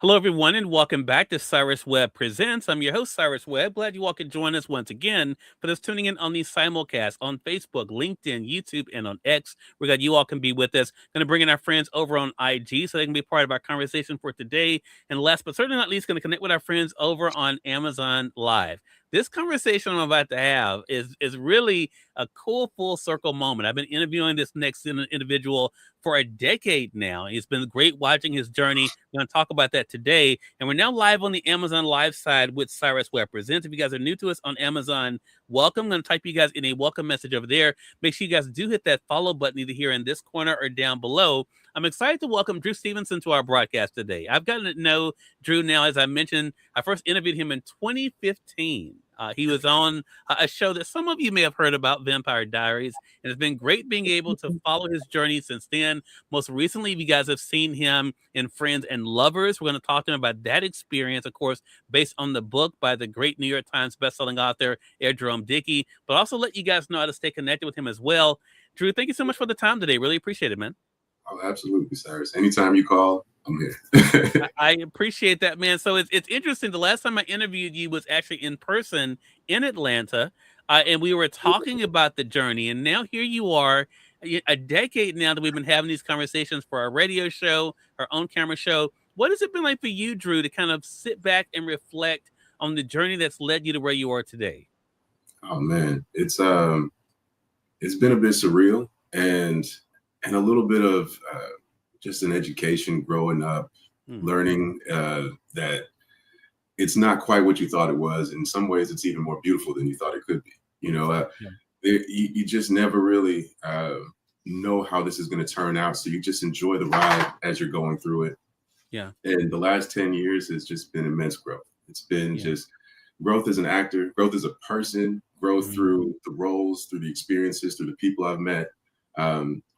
Hello, everyone, and welcome back to Cyrus Webb Presents. I'm your host, Cyrus Webb. Glad you all could join us once again for those tuning in on the simulcast on Facebook, LinkedIn, YouTube, and on X. We're glad you all can be with us. Going to bring in our friends over on IG so they can be part of our conversation for today. And last but certainly not least, going to connect with our friends over on Amazon Live. This conversation I'm about to have is really a cool full circle moment. I've been interviewing this next individual for a decade now. It's been great watching his journey. We're going to talk about that today. And we're now live on the Amazon Live side with Cyrus Webb Presents. If you guys are new to us on Amazon, welcome. I'm going to type you guys in a welcome message over there. Make sure you guys do hit that follow button either here in this corner or down below. I'm excited to welcome Drew Stephenson to our broadcast today. I've gotten to know Drew now, as I mentioned. I first interviewed him in 2015. He was on a show that some of you may have heard about, Vampire Diaries, and it's been great being able to follow his journey since then. Most recently, you guys have seen him in Friends and Lovers. We're going to talk to him about that experience, of course, based on the book by the great New York Times bestselling author, Jerome Dickey, but also let you guys know how to stay connected with him as well. Drew, thank you so much for the time today. Really appreciate it, man. Oh, absolutely, Cyrus. Anytime you call, I'm here. I appreciate that, man. So it's interesting. The last time I interviewed you was actually in person in Atlanta, and we were talking about the journey. And now here you are, a decade now that we've been having these conversations for our radio show, our on-camera show. What has it been like for you, Drew, to kind of sit back and reflect on the journey that's led you to where you are today? Oh man, it's been a bit surreal and a little bit of just an education growing up, learning that it's not quite what you thought it was. In some ways, it's even more beautiful than you thought it could be. You know, you just never really know how this is going to turn out. So you just enjoy the ride as you're going through it. Yeah. And the last 10 years has just been immense growth. It's been just growth as an actor, growth as a person, growth through the roles, through the experiences, through the people I've met.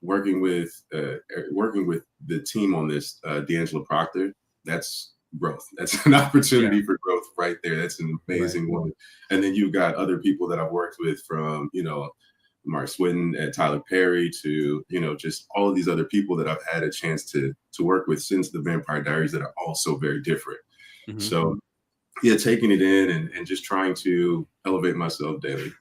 Working with the team on this, D'Angelo Proctor, that's growth. That's an opportunity for growth right there. That's an amazing one. And then you've got other people that I've worked with, from, Mark Swinton and Tyler Perry to, just all of these other people that I've had a chance to work with since the Vampire Diaries, that are all so very different. So taking it in and just trying to elevate myself daily,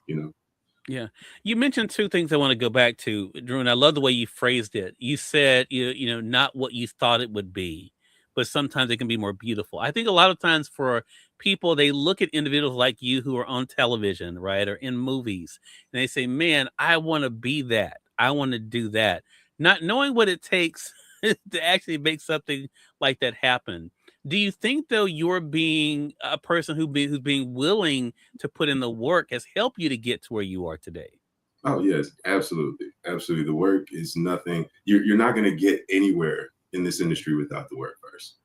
Yeah. You mentioned two things I want to go back to, Drew, and I love the way you phrased it. You said, not what you thought it would be, but sometimes it can be more beautiful. I think a lot of times for people, they look at individuals like you who are on television, right, or in movies, and they say, man, I want to be that. I want to do that. Not knowing what it takes to actually make something like that happen. Do you think, though, you're being a person who's being willing to put in the work has helped you to get to where you are today? Oh, yes, absolutely. Absolutely. The work is nothing. You're not going to get anywhere in this industry without the work first.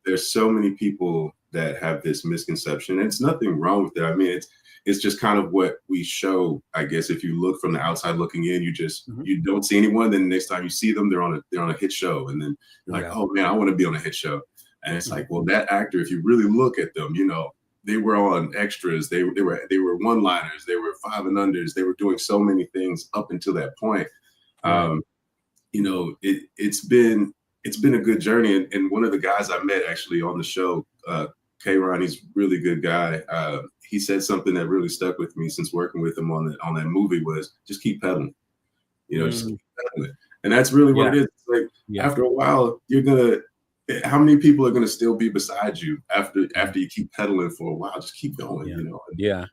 There's so many people that have this misconception, and it's nothing wrong with it. I mean, it's just kind of what we show, I guess. If you look from the outside looking in, you don't see anyone. Then the next time you see them, they're on a hit show. And then you're like, oh man, I want to be on a hit show. And it's like, well, that actor, if you really look at them, they were on extras. They were one-liners. They were five and unders. They were doing so many things up until that point. It's been a good journey. And one of the guys I met actually on the show, K-Ron, he's a really good guy. He said something that really stuck with me since working with him on that movie was, just keep pedaling. Just keep pedaling. And that's really what it is. It's like, after a while, how many people are going to still be beside you after you keep pedaling for a while? Just keep going, Yeah.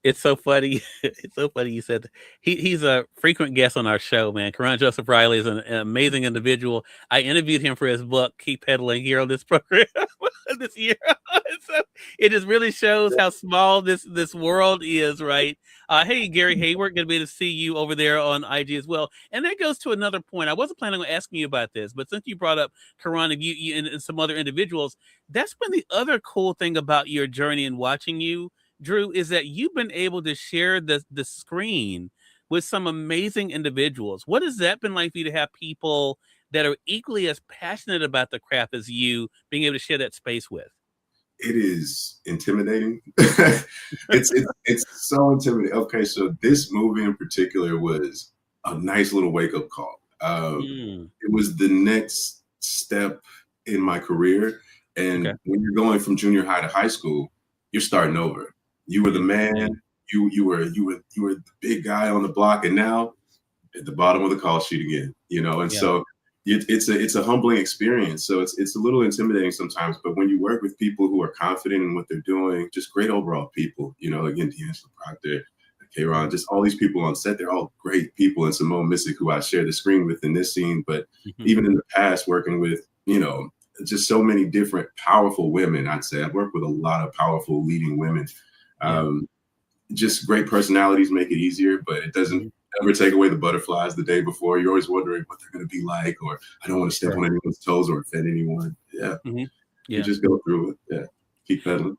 It's so funny. It's so funny you said that. He's a frequent guest on our show, man. Karan Joseph Riley is an amazing individual. I interviewed him for his book, Keep Pedaling, here on this program this year. So it just really shows how small this world is, right? Hey, Gary Hayward, going to be able to see you over there on IG as well. And that goes to another point. I wasn't planning on asking you about this, but since you brought up Karan and you and some other individuals, that's been the other cool thing about your journey and watching you, Drew, is that you've been able to share the screen with some amazing individuals. What has that been like for you to have people that are equally as passionate about the craft as you being able to share that space with? It is intimidating. It's so intimidating. Okay, so this movie in particular was a nice little wake-up call. It was the next step in my career. Okay. And when you're going from junior high to high school, you're starting over. You were the man. You were the big guy on the block, and now at the bottom of the call sheet again. And so it's a humbling experience. So it's a little intimidating sometimes, but when you work with people who are confident in what they're doing, just great overall people. Again, D'Angelo Proctor, K-Ron, just all these people on set, they're all great people. And Simone Missick, who I share the screen with in this scene, but even in the past, working with, just so many different powerful women. I'd say I've worked with a lot of powerful leading women. Just great personalities make it easier, but it doesn't ever take away the butterflies the day before. You're always wondering what they're going to be like, or I don't want to step on anyone's toes or offend anyone. You just go through it. Keep pedaling.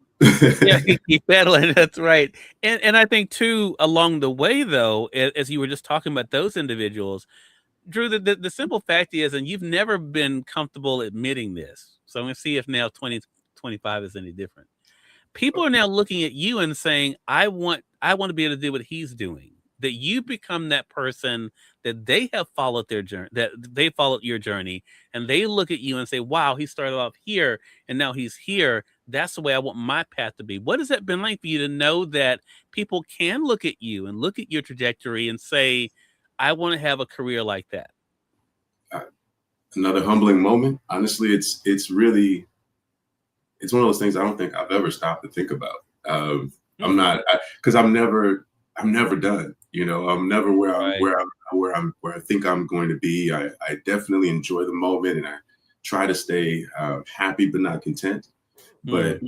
Keep pedaling. That's right. And I think too, along the way though, as you were just talking about those individuals, Drew, the simple fact is, and you've never been comfortable admitting this, so I'm going to see if now 2025 is any different. People are now looking at you and saying, I want to be able to do what he's doing. That you become that person that they have followed their journey, that they followed your journey, and they look at you and say, wow, he started off here and now he's here. That's the way I want my path to be. What has that been like for you to know that people can look at you and look at your trajectory and say, I want to have a career like that? Another humbling moment. Honestly, it's one of those things I don't think I've ever stopped to think about. I'm not, because I'm never done. I'm never where I think I'm going to be. I definitely enjoy the moment, and I try to stay happy but not content. But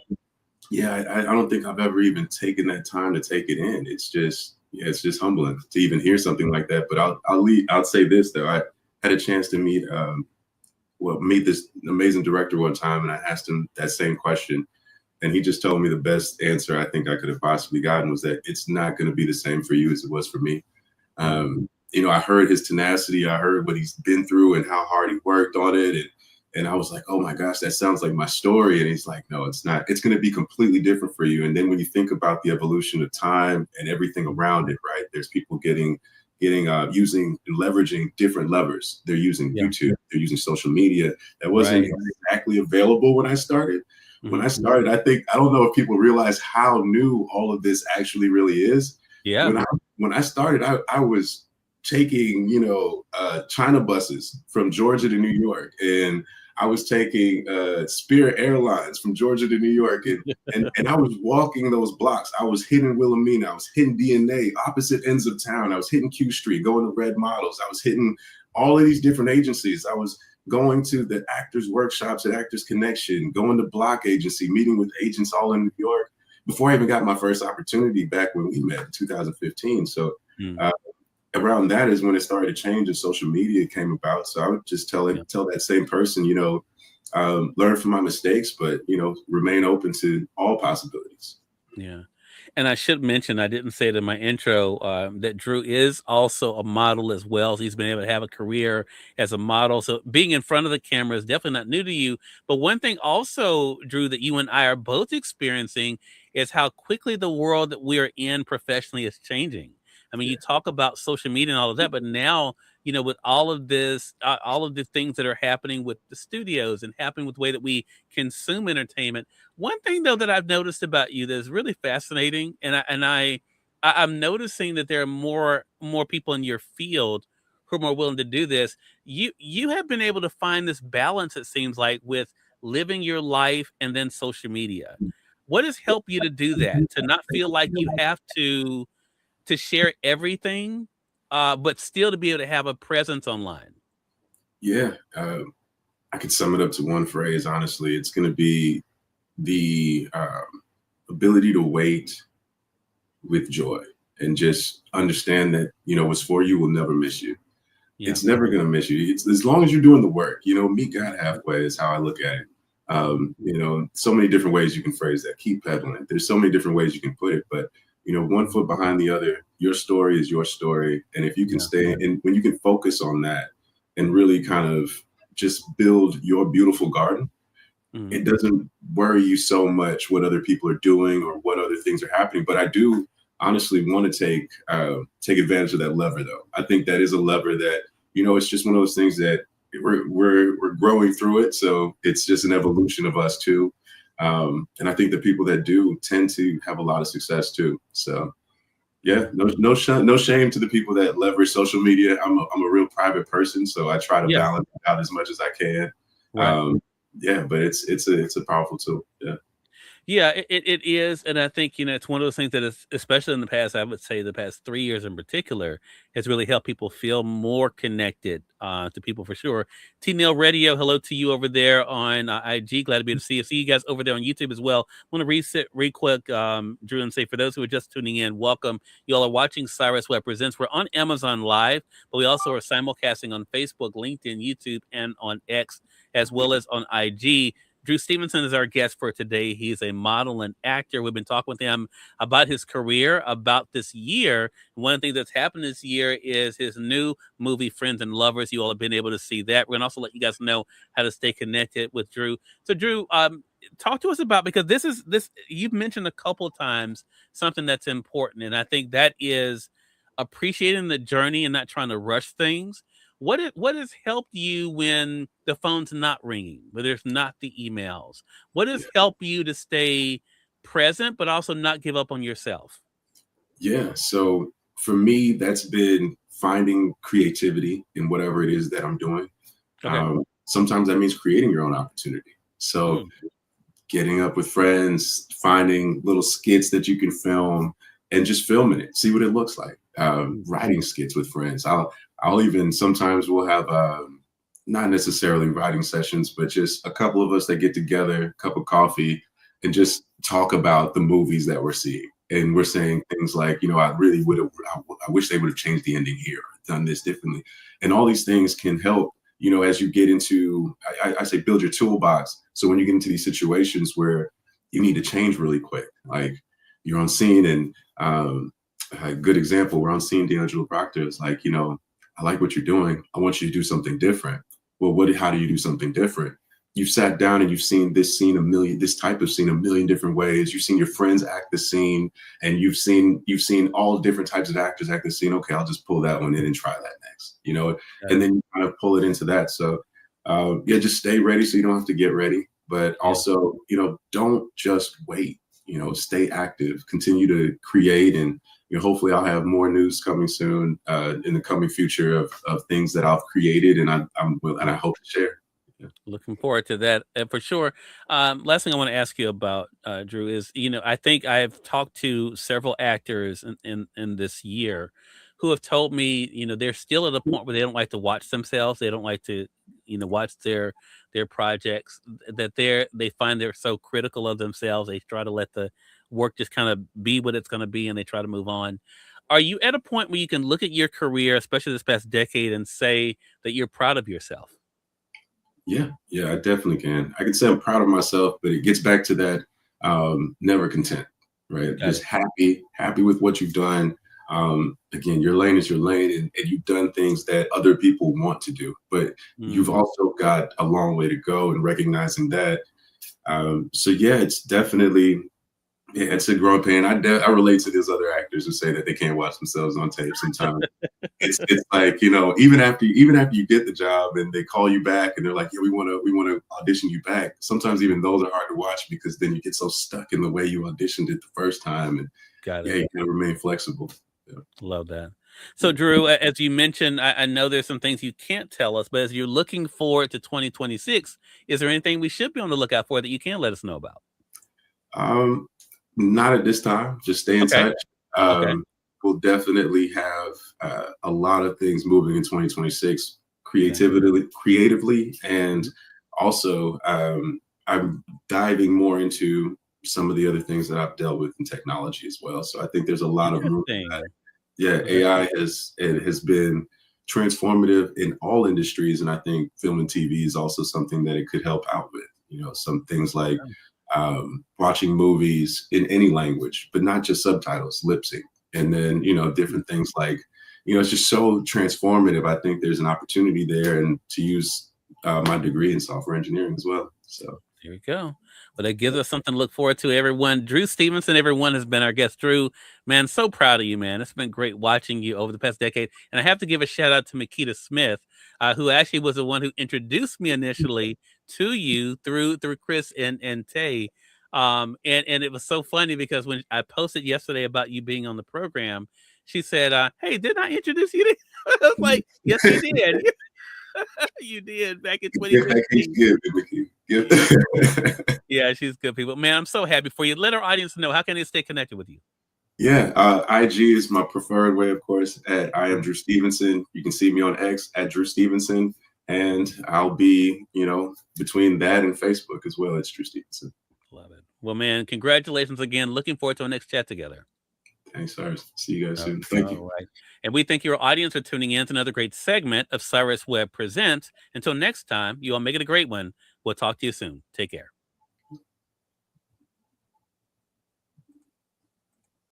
I don't think I've ever even taken that time to take it in. It's just humbling to even hear something like that. But I'll say this though. I had a chance to meet this amazing director one time, and I asked him that same question, and he just told me the best answer I think I could have possibly gotten was that it's not going to be the same for you as it was for me. I heard his tenacity, I heard what he's been through and how hard he worked on it, and I was like, oh my gosh, that sounds like my story. And he's like, no, it's not. It's going to be completely different for you. And then when you think about the evolution of time and everything around it, right? There's people using and leveraging different levers. They're using YouTube, they're using social media. That wasn't exactly available when I started. When I started, I don't know if people realize how new all of this actually really is. When I started, I was taking, China buses from Georgia to New York, and I was taking Spirit Airlines from Georgia to New York, and I was walking those blocks. I was hitting Wilhelmina, I was hitting DNA, opposite ends of town. I was hitting Q Street, going to Red Models. I was hitting all of these different agencies. I was going to the actors' workshops at Actors Connection, going to Block Agency, meeting with agents all in New York before I even got my first opportunity back when we met in 2015. So around that is when it started to change and social media came about. So I would just tell that same person, learn from my mistakes, but, remain open to all possibilities. Yeah. And I should mention, I didn't say it in my intro, that Drew is also a model as well. So he's been able to have a career as a model. So being in front of the camera is definitely not new to you. But one thing also, Drew, that you and I are both experiencing is how quickly the world that we are in professionally is changing. I mean, you talk about social media and all of that, but now, with all of this, all of the things that are happening with the studios and happening with the way that we consume entertainment. One thing though that I've noticed about you that is really fascinating, I'm noticing that there are more people in your field who are more willing to do this. You have been able to find this balance, it seems like, with living your life and then social media. What has helped you to do that? To not feel like you have to share everything, but still to be able to have a presence online? Yeah, I could sum it up to one phrase. Honestly, it's going to be the ability to wait with joy and just understand that, what's for you will never miss you. It's never going to miss you. It's as long as you're doing the work, meet God halfway is how I look at it. So many different ways you can phrase that. Keep pedaling. There's so many different ways you can put it, but one foot behind the other. Your story is your story. And if you can stay and when you can focus on that and really kind of just build your beautiful garden, it doesn't worry you so much what other people are doing or what other things are happening. But I do honestly want to take advantage of that lever, though. I think that is a lever that, it's just one of those things that we're growing through it. So it's just an evolution of us too. And I think the people that do tend to have a lot of success too. So yeah, no shame to the people that leverage social media. I'm a real private person, so I try to Yeah. balance it out as much as I can. Right. Yeah, but it's a powerful tool. Yeah. Yeah, it is, and I think, it's one of those things that is, especially in the past, I would say the past 3 years in particular, has really helped people feel more connected, to people for sure. T-Nail Radio, hello to you over there on, IG. Glad to be able to see you. See you guys over there on YouTube as well. Wanna reset real quick, Drew, and say for those who are just tuning in, welcome. Y'all are watching Cyrus Webb Presents. We're on Amazon Live, but we also are simulcasting on Facebook, LinkedIn, YouTube, and on X, as well as on IG. Drew Stephenson is our guest for today. He's a model and actor. We've been talking with him about his career, about this year. One of the things that's happened this year is his new movie, Friends and Lovers. You all have been able to see that. We're going to also let you guys know how to stay connected with Drew. So, Drew, talk to us about, because this you've mentioned a couple of times something that's important, and I think that is appreciating the journey and not trying to rush things. What has helped you when the phone's not ringing, where there's not the emails? What has helped you to stay present, but also not give up on yourself? Yeah. So for me, that's been finding creativity in whatever it is that I'm doing. Okay. Sometimes that means creating your own opportunity. So Mm, getting up with friends, finding little skits that you can film, and just filming it, see what it looks like. mm, Writing skits with friends. I'll even sometimes we'll have not necessarily writing sessions, but just a couple of us that get together, cup of coffee, and just talk about the movies that we're seeing. And we're saying things like, I really would have, I wish they would have changed the ending here, or done this differently. And all these things can help, as you get into, I say build your toolbox. So when you get into these situations where you need to change really quick, like you're on scene and a good example, we're on scene, D'Angelo Proctor is like, I like what you're doing. I want you to do something different. Well, how do you do something different? You've sat down and you've seen this type of scene a million different ways. You've seen your friends act the scene, and you've seen all different types of actors act the scene. Okay, I'll just pull that one in and try that next, got and it. then you kind of pull it into that. So, yeah, just stay ready so you don't have to get ready, but Yeah. also, don't just wait. Stay active, continue to create, and hopefully I'll have more news coming soon in the coming future of things that I've created, and I hope to share. Yeah. Looking forward to that, for sure. Last thing I want to ask you about, Drew, is, I think I've talked to several actors in this year who have told me, they're still at a point where they don't like to watch themselves. They don't like to, watch their projects. That they find they're so critical of themselves. They try to let the work just kind of be what it's going to be, and they try to move on. Are you at a point where you can look at your career, especially this past decade, and say that you're proud of yourself? Yeah, I definitely can. I can say I'm proud of myself, but it gets back to that never content, right? Got Just it. happy with what you've done. Again, your lane is your lane, and you've done things that other people want to do, but you've Mm. also got a long way to go in recognizing that. So yeah, it's definitely yeah, it's a growing pain. I relate to these other actors who say that they can't watch themselves on tape sometimes. It's like, even after you get the job and they call you back and they're like, yeah, we want to audition you back. Sometimes even those are hard to watch because then you get so stuck in the way you auditioned it the first time, and Got yeah, it. you gotta remain flexible. Yeah. Love that. So, Yeah. Drew, as you mentioned, I know there's some things you can't tell us, but as you're looking forward to 2026, is there anything we should be on the lookout for that you can let us know about? Um, Not at this time. Just stay in Okay. touch. Okay. We'll definitely have a lot of things moving in 2026, Okay. creatively, and Mhm. also I'm diving more into some of the other things that I've dealt with in technology as well. So I think there's a lot of room. Interesting. Yeah, Very AI cool. has been transformative in all industries, and I think film and TV is also something that it could help out with. Some things like Yeah. watching movies in any language, but not just subtitles, lip sync, and then Mm. different things like it's just so transformative. I think there's an opportunity there, and to use my degree in software engineering as well. So There we go. Well, that gives us something to look forward to, everyone. Drew Stevenson, everyone, has been our guest. Drew, man, so proud of you, man. It's been great watching you over the past decade. And I have to give a shout out to Makita Smith. who actually was the one who introduced me initially to you through Chris and Tay. And it was so funny because when I posted yesterday about you being on the program, she said, "Hey, didn't I introduce you?" I was like, "Yes, you did. You did back in 2015." Yeah, she's good people. Man, I'm so happy for you. Let our audience know, how can they stay connected with you? Yeah, IG is my preferred way, of course, at I am Drew Stephenson. You can see me on X at Drew Stephenson, and I'll be, between that and Facebook as well. It's Drew Stephenson. Love it. Well, man, congratulations again. Looking forward to our next chat together. Thanks, Cyrus. See you guys soon. Thank you. All right. And we thank your audience for tuning in to another great segment of Cyrus Webb Presents. Until next time, you all make it a great one. We'll talk to you soon. Take care.